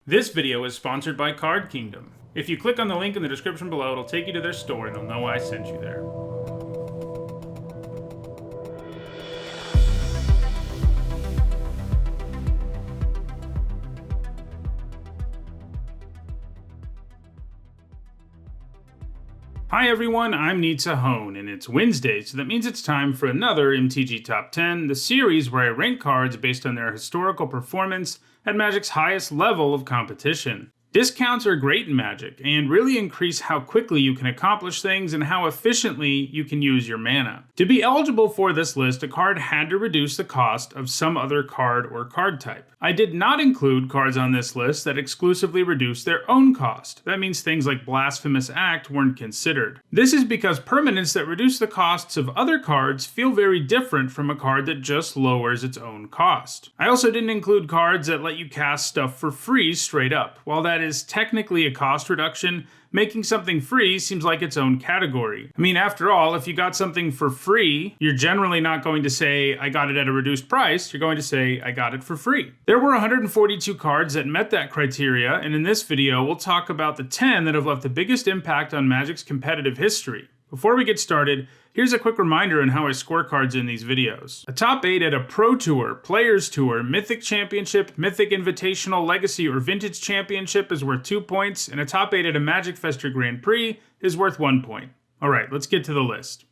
This video is sponsored by Card Kingdom. If you click on the link in the description below, it'll take you to their store and they'll know I sent you there. Hi everyone, I'm Hone, and it's Wednesday, so that means it's time for another MTG Top 10, the series where I rank cards based on their historical performance at Magic's highest level of competition. Discounts are great in Magic, and really increase how quickly you can accomplish things and how efficiently you can use your mana. To be eligible for this list, a card had to reduce the cost of some other card or card type. I did not include cards on this list that exclusively reduce their own cost. That means things like Blasphemous Act weren't considered. This is because permanents that reduce the costs of other cards feel very different from a card that just lowers its own cost. I also didn't include cards that let you cast stuff for free straight up. While that is technically a cost reduction, making something free seems like its own category. I mean, after all, if you got something for free, you're generally not going to say, I got it at a reduced price, you're going to say, I got it for free. There were 142 cards that met that criteria, and in this video, we'll talk about the 10 that have left the biggest impact on Magic's competitive history. Before we get started, here's a quick reminder on how I score cards in these videos. A top 8 at a Pro Tour, Players Tour, Mythic Championship, Mythic Invitational, Legacy, or Vintage Championship is worth 2 points, and a top 8 at a Magic Fest Grand Prix is worth 1 point. Alright, let's get to the list.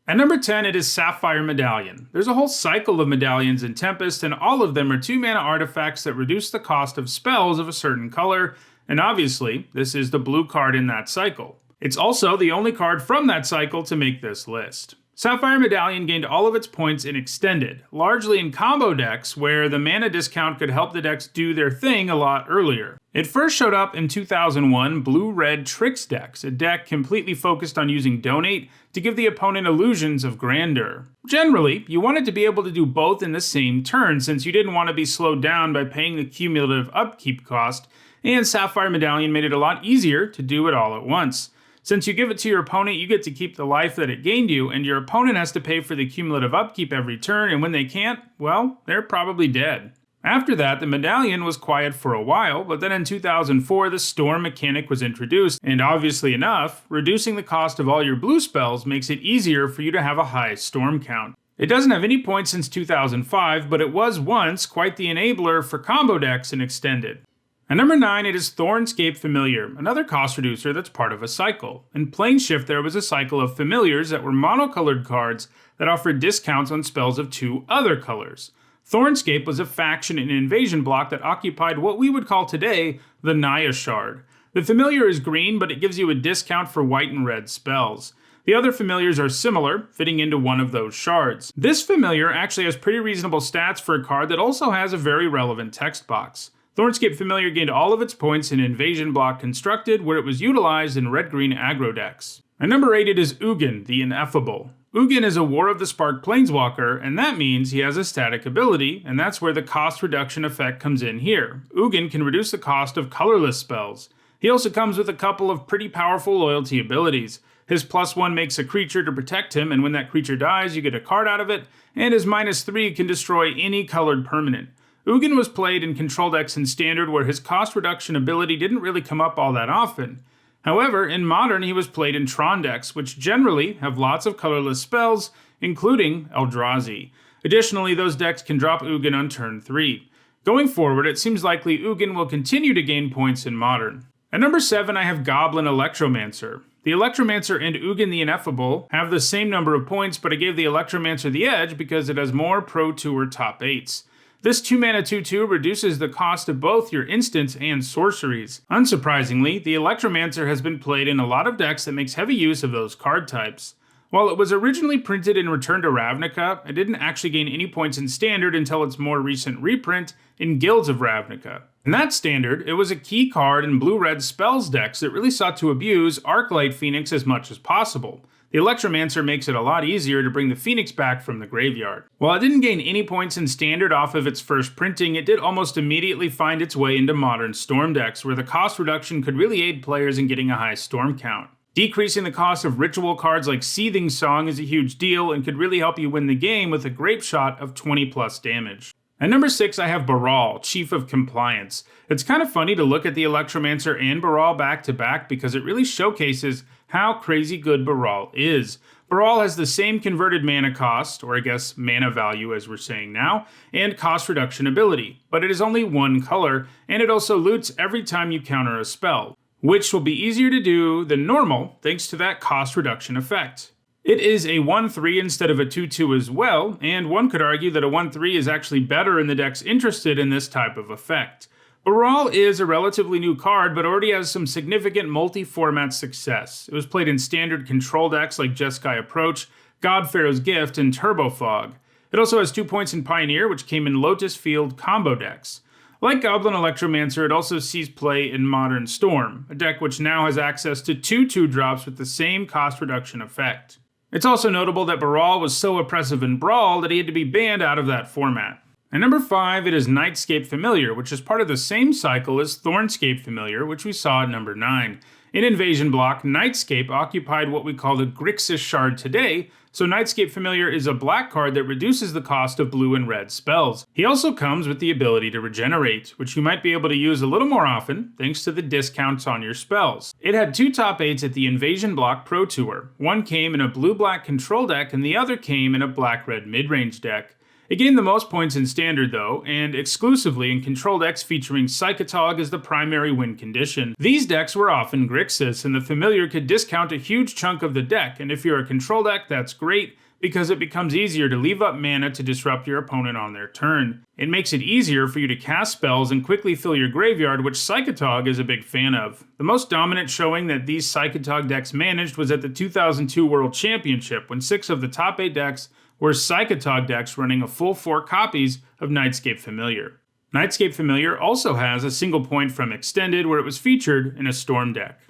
At number 10, it is Sapphire Medallion. There's a whole cycle of medallions in Tempest, and all of them are 2-mana artifacts that reduce the cost of spells of a certain color, and obviously, this is the blue card in that cycle. It's also the only card from that cycle to make this list. Sapphire Medallion gained all of its points in Extended, largely in combo decks where the mana discount could help the decks do their thing a lot earlier. It first showed up in 2001 Blue-Red Tricks decks, a deck completely focused on using Donate to give the opponent illusions of grandeur. Generally, you wanted to be able to do both in the same turn since you didn't want to be slowed down by paying the cumulative upkeep cost, and Sapphire Medallion made it a lot easier to do it all at once. Since you give it to your opponent, you get to keep the life that it gained you, and your opponent has to pay for the cumulative upkeep every turn, and when they can't, well, they're probably dead. After that, the medallion was quiet for a while, but then in 2004, the storm mechanic was introduced, and obviously enough, reducing the cost of all your blue spells makes it easier for you to have a high storm count. It doesn't have any points since 2005, but it was once quite the enabler for combo decks in Extended. At number 9, it is Thornscape Familiar, another cost reducer that's part of a cycle. In Planeshift, there was a cycle of familiars that were monocolored cards that offered discounts on spells of 2 other colors. Thornscape was a faction and invasion block that occupied what we would call today the Naya Shard. The familiar is green, but it gives you a discount for white and red spells. The other familiars are similar, fitting into one of those shards. This familiar actually has pretty reasonable stats for a card that also has a very relevant text box. Thornscape Familiar gained all of its points in Invasion Block Constructed, where it was utilized in red-green aggro decks. At number 8, it is Ugin, the Ineffable. Ugin is a War of the Spark Planeswalker, and that means he has a static ability, and that's where the cost reduction effect comes in here. Ugin can reduce the cost of colorless spells. He also comes with a couple of pretty powerful loyalty abilities. His +1 makes a creature to protect him, and when that creature dies, you get a card out of it, and his -3 can destroy any colored permanent. Ugin was played in control decks in Standard where his cost reduction ability didn't really come up all that often. However, in Modern he was played in Tron decks, which generally have lots of colorless spells, including Eldrazi. Additionally, those decks can drop Ugin on turn 3. Going forward, it seems likely Ugin will continue to gain points in Modern. At number 7, I have Goblin Electromancer. The Electromancer and Ugin the Ineffable have the same number of points, but I gave the Electromancer the edge because it has more Pro Tour top 8s. This 2-mana 2/2 reduces the cost of both your instants and sorceries. Unsurprisingly, the Electromancer has been played in a lot of decks that makes heavy use of those card types. While it was originally printed in Return to Ravnica, it didn't actually gain any points in Standard until its more recent reprint in Guilds of Ravnica. In that Standard, it was a key card in blue-red spells decks that really sought to abuse Arclight Phoenix as much as possible. The Electromancer makes it a lot easier to bring the Phoenix back from the graveyard. While it didn't gain any points in Standard off of its first printing, it did almost immediately find its way into Modern Storm decks, where the cost reduction could really aid players in getting a high Storm count. Decreasing the cost of ritual cards like Seething Song is a huge deal and could really help you win the game with a grape shot of 20+ damage. At number 6, I have Baral, Chief of Compliance. It's kind of funny to look at the Electromancer and Baral back to back because it really showcases how crazy good Baral is. Baral has the same converted mana cost, or I guess mana value as we're saying now, and cost reduction ability, but it is only one color, and it also loots every time you counter a spell, which will be easier to do than normal thanks to that cost reduction effect. It is a 1/3 instead of a 2/2 as well, and one could argue that a 1/3 is actually better in the decks interested in this type of effect. Baral is a relatively new card, but already has some significant multi-format success. It was played in standard control decks like Jeskai Approach, Godpharaoh's Gift, and Turbo Fog. It also has 2 points in Pioneer, which came in Lotus Field combo decks. Like Goblin Electromancer, it also sees play in Modern Storm, a deck which now has access to 2 2-drops with the same cost reduction effect. It's also notable that Baral was so oppressive in Brawl that he had to be banned out of that format. At number 5, it is Nightscape Familiar, which is part of the same cycle as Thornscape Familiar, which we saw at number 9. In Invasion Block, Nightscape occupied what we call the Grixis Shard today, so Nightscape Familiar is a black card that reduces the cost of blue and red spells. He also comes with the ability to regenerate, which you might be able to use a little more often thanks to the discounts on your spells. It had 2 top 8s at the Invasion Block Pro Tour. One came in a blue-black control deck and the other came in a black-red mid-range deck. It gained the most points in Standard though, and exclusively in control decks featuring Psychotog as the primary win condition. These decks were often Grixis, and the Familiar could discount a huge chunk of the deck, and if you're a control deck, that's great, because it becomes easier to leave up mana to disrupt your opponent on their turn. It makes it easier for you to cast spells and quickly fill your graveyard, which Psychotog is a big fan of. The most dominant showing that these Psychotog decks managed was at the 2002 World Championship, when 6 of the top 8 decks were Psychotog decks running a full 4 copies of Nightscape Familiar. Nightscape Familiar also has a single point from Extended where it was featured in a Storm deck.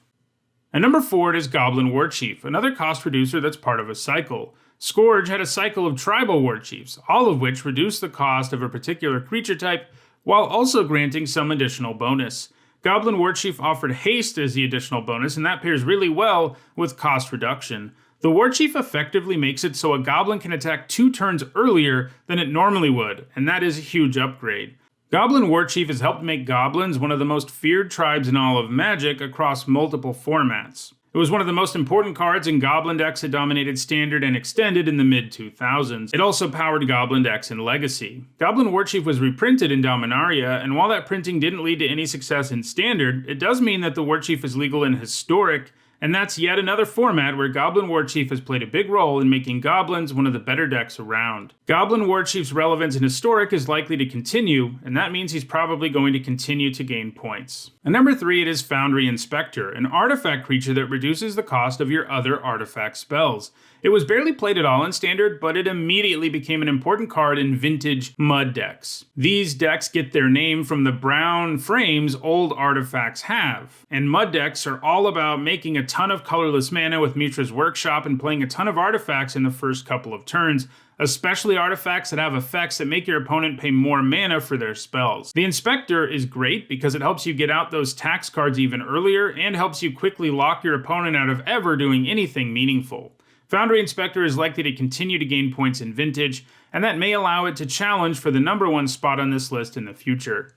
At number 4, it is Goblin Warchief, another cost reducer that's part of a cycle. Scourge had a cycle of tribal Warchiefs, all of which reduce the cost of a particular creature type while also granting some additional bonus. Goblin Warchief offered haste as the additional bonus, and that pairs really well with cost reduction. The Warchief effectively makes it so a goblin can attack 2 turns earlier than it normally would, and that is a huge upgrade. Goblin Warchief has helped make goblins one of the most feared tribes in all of Magic across multiple formats. It was one of the most important cards in Goblin decks that dominated Standard and Extended in the mid-2000s. It also powered Goblin decks in Legacy. Goblin Warchief was reprinted in Dominaria, and while that printing didn't lead to any success in Standard, it does mean that the Warchief is legal in Historic, and that's yet another format where Goblin Warchief has played a big role in making Goblins one of the better decks around. Goblin Warchief's relevance in Historic is likely to continue, and that means he's probably going to continue to gain points. At number 3, it is Foundry Inspector, an artifact creature that reduces the cost of your other artifact spells. It was barely played at all in Standard, but it immediately became an important card in vintage Mud decks. These decks get their name from the brown frames old artifacts have, and Mud decks are all about making a ton of colorless mana with Mitra's Workshop and playing a ton of artifacts in the first couple of turns, especially artifacts that have effects that make your opponent pay more mana for their spells. The Inspector is great because it helps you get out those tax cards even earlier and helps you quickly lock your opponent out of ever doing anything meaningful. Foundry Inspector is likely to continue to gain points in Vintage, and that may allow it to challenge for the number 1 spot on this list in the future.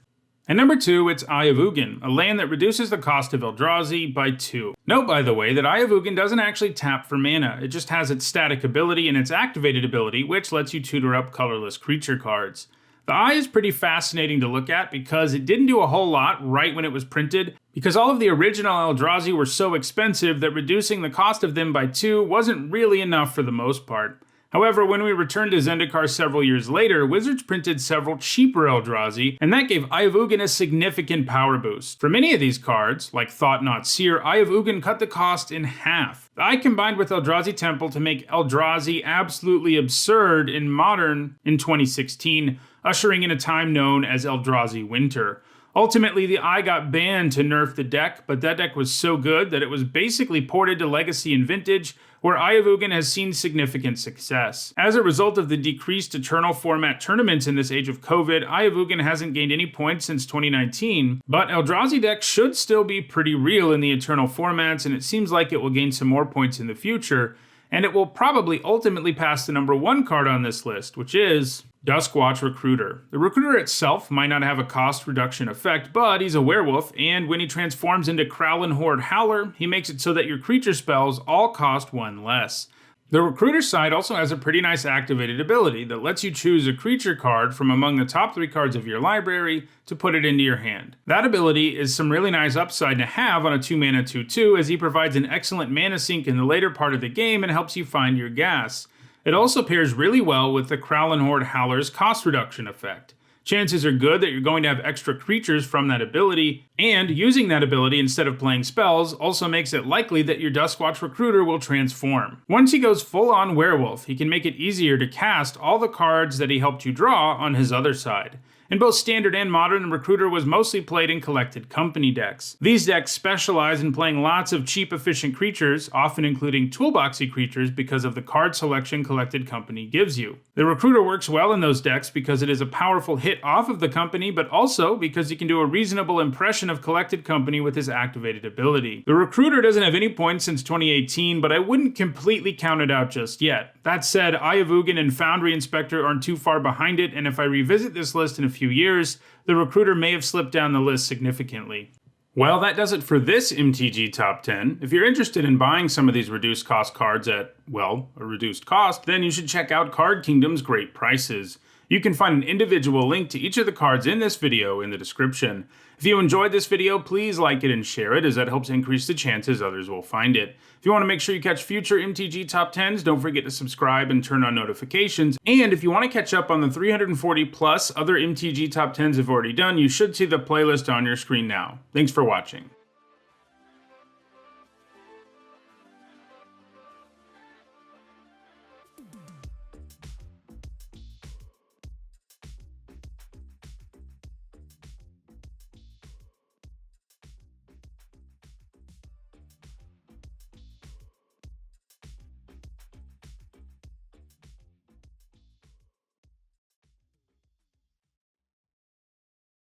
At number 2, it's Iovugen, a land that reduces the cost of Eldrazi by 2. Note, by the way, that Iovugen doesn't actually tap for mana, it just has its static ability and its activated ability, which lets you tutor up colorless creature cards. The Eye is pretty fascinating to look at because it didn't do a whole lot right when it was printed, because all of the original Eldrazi were so expensive that reducing the cost of them by 2 wasn't really enough for the most part. However, when we returned to Zendikar several years later, Wizards printed several cheaper Eldrazi, and that gave Iovugen a significant power boost. For many of these cards, like Thought Not Seer, Iovugen cut the cost in half. The Eye combined with Eldrazi Temple to make Eldrazi absolutely absurd in Modern in 2016, ushering in a time known as Eldrazi Winter. Ultimately, the Eye got banned to nerf the deck, but that deck was so good that it was basically ported to Legacy and Vintage, where Iovugen has seen significant success. As a result of the decreased Eternal format tournaments in this age of COVID, Iovugen hasn't gained any points since 2019, but Eldrazi decks should still be pretty real in the Eternal formats, and it seems like it will gain some more points in the future, and it will probably ultimately pass the number 1 card on this list, which is Duskwatch Recruiter. The Recruiter itself might not have a cost reduction effect, but he's a werewolf, and when he transforms into Krowlin Horde Howler, he makes it so that your creature spells all cost 1 less. The Recruiter side also has a pretty nice activated ability that lets you choose a creature card from among the top 3 cards of your library to put it into your hand. That ability is some really nice upside to have on a 2-mana 2/2, as he provides an excellent mana sink in the later part of the game and helps you find your gas. It also pairs really well with the Krowlin Horde Howler's cost reduction effect. Chances are good that you're going to have extra creatures from that ability, and using that ability instead of playing spells also makes it likely that your Duskwatch Recruiter will transform. Once he goes full-on werewolf, he can make it easier to cast all the cards that he helped you draw on his other side. In both Standard and Modern, the Recruiter was mostly played in collected company decks. These decks specialize in playing lots of cheap, efficient creatures, often including toolboxy creatures because of the card selection collected company gives you. The Recruiter works well in those decks because it is a powerful hit off of the company, but also because he can do a reasonable impression of collected company with his activated ability. The Recruiter doesn't have any points since 2018, but I wouldn't completely count it out just yet. That said, Iovugen and Foundry Inspector aren't too far behind it, and if I revisit this list in a few years, the Recruiter may have slipped down the list significantly. Well, that does it for this MTG Top 10. If you're interested in buying some of these reduced cost cards at, well, a reduced cost, then you should check out Card Kingdom's great prices. You can find an individual link to each of the cards in this video in the description. If you enjoyed this video, please like it and share it, as that helps increase the chances others will find it. If you want to make sure you catch future MTG Top 10s, don't forget to subscribe and turn on notifications. And if you want to catch up on the 340 plus other MTG Top 10s I've already done, you should see the playlist on your screen now. Thanks for watching.